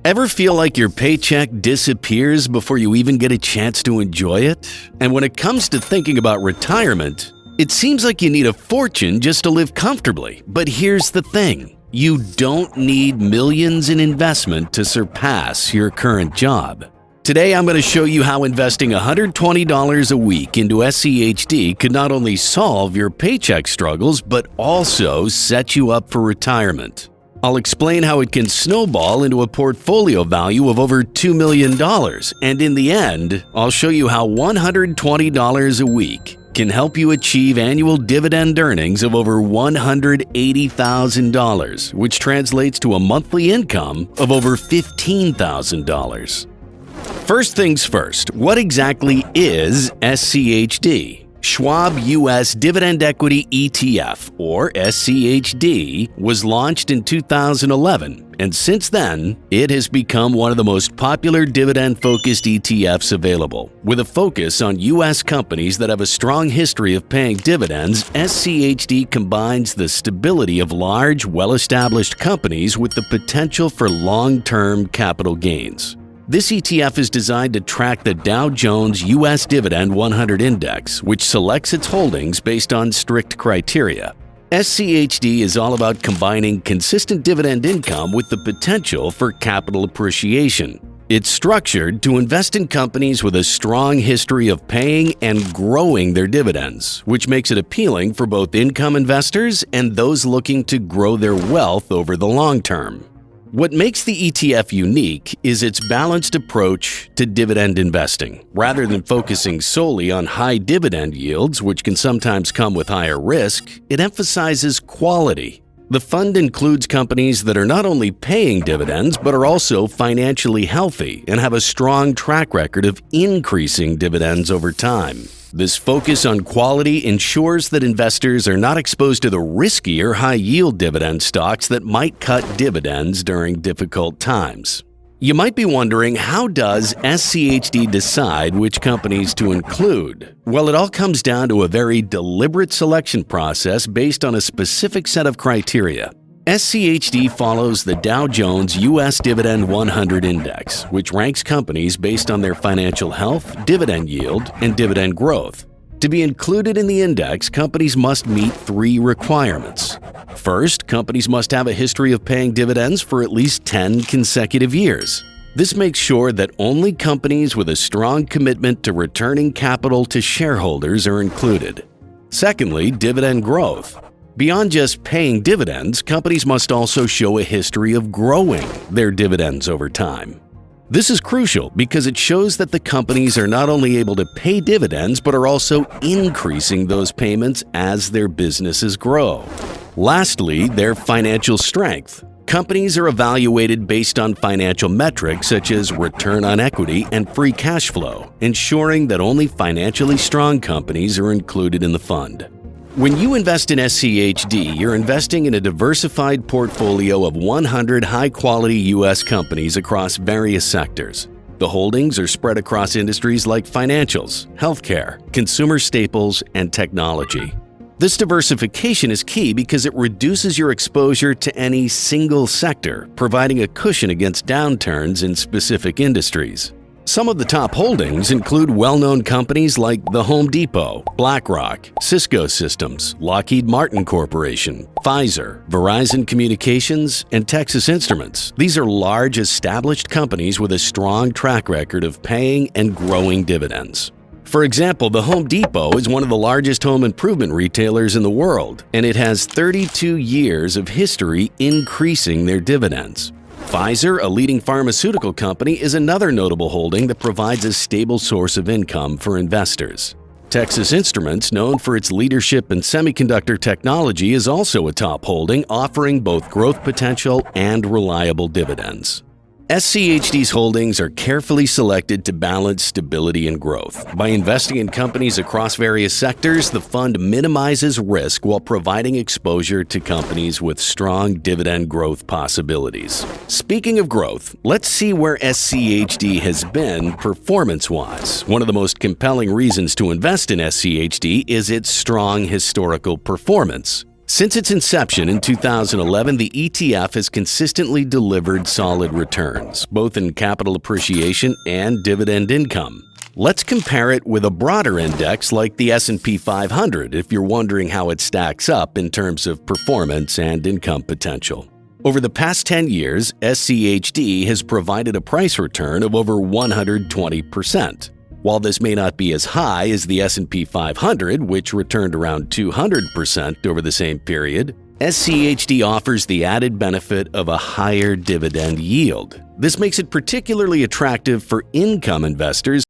Ever feel like your paycheck disappears before you even get a chance to enjoy it? And when it comes to thinking about retirement, it seems like you need a fortune just to live comfortably. But here's the thing. You don't need millions in investment to surpass your current job. Today, I'm going to show you how investing $120 a week into SCHD could not only solve your paycheck struggles, but also set you up for retirement. I'll explain how it can snowball into a portfolio value of over $2 million, and in the end, I'll show you how $120 a week can help you achieve annual dividend earnings of over $180,000, which translates to a monthly income of over $15,000. First things first, what exactly is SCHD? Schwab U.S. Dividend Equity ETF, or SCHD, was launched in 2011, and since then, it has become one of the most popular dividend-focused ETFs available. With a focus on U.S. companies that have a strong history of paying dividends, SCHD combines the stability of large, well-established companies with the potential for long-term capital gains. This ETF is designed to track the Dow Jones U.S. Dividend 100 Index, which selects its holdings based on strict criteria. SCHD is all about combining consistent dividend income with the potential for capital appreciation. It's structured to invest in companies with a strong history of paying and growing their dividends, which makes it appealing for both income investors and those looking to grow their wealth over the long term. What makes the ETF unique is its balanced approach to dividend investing. Rather than focusing solely on high dividend yields, which can sometimes come with higher risk, it emphasizes quality. The fund includes companies that are not only paying dividends, but are also financially healthy and have a strong track record of increasing dividends over time. This focus on quality ensures that investors are not exposed to the riskier high-yield dividend stocks that might cut dividends during difficult times. You might be wondering, how does SCHD decide which companies to include? Well, it all comes down to a very deliberate selection process based on a specific set of criteria. SCHD follows the Dow Jones U.S. Dividend 100 Index, which ranks companies based on their financial health, dividend yield, and dividend growth. To be included in the index, companies must meet 3 requirements. First, companies must have a history of paying dividends for at least 10 consecutive years. This makes sure that only companies with a strong commitment to returning capital to shareholders are included. Secondly, dividend growth. Beyond just paying dividends, companies must also show a history of growing their dividends over time. This is crucial because it shows that the companies are not only able to pay dividends, but are also increasing those payments as their businesses grow. Lastly, their financial strength. Companies are evaluated based on financial metrics such as return on equity and free cash flow, ensuring that only financially strong companies are included in the fund. When you invest in SCHD, you're investing in a diversified portfolio of 100 high-quality U.S. companies across various sectors. The holdings are spread across industries like financials, healthcare, consumer staples, and technology. This diversification is key because it reduces your exposure to any single sector, providing a cushion against downturns in specific industries. Some of the top holdings include well-known companies like the Home Depot, BlackRock, Cisco Systems, Lockheed Martin Corporation, Pfizer, Verizon Communications, and Texas Instruments. These are large, established companies with a strong track record of paying and growing dividends. For example, the Home Depot is one of the largest home improvement retailers in the world, and it has 32 years of history increasing their dividends. Pfizer, a leading pharmaceutical company, is another notable holding that provides a stable source of income for investors. Texas Instruments, known for its leadership in semiconductor technology, is also a top holding, offering both growth potential and reliable dividends. SCHD's holdings are carefully selected to balance stability and growth. By investing in companies across various sectors, the fund minimizes risk while providing exposure to companies with strong dividend growth possibilities. Speaking of growth, let's see where SCHD has been performance-wise. One of the most compelling reasons to invest in SCHD is its strong historical performance. Since its inception in 2011, the ETF has consistently delivered solid returns, both in capital appreciation and dividend income. Let's compare it with a broader index like the S&P 500 if you're wondering how it stacks up in terms of performance and income potential. Over the past 10 years, SCHD has provided a price return of over 120%. While this may not be as high as the S&P 500, which returned around 200% over the same period, SCHD offers the added benefit of a higher dividend yield. This makes it particularly attractive for income investors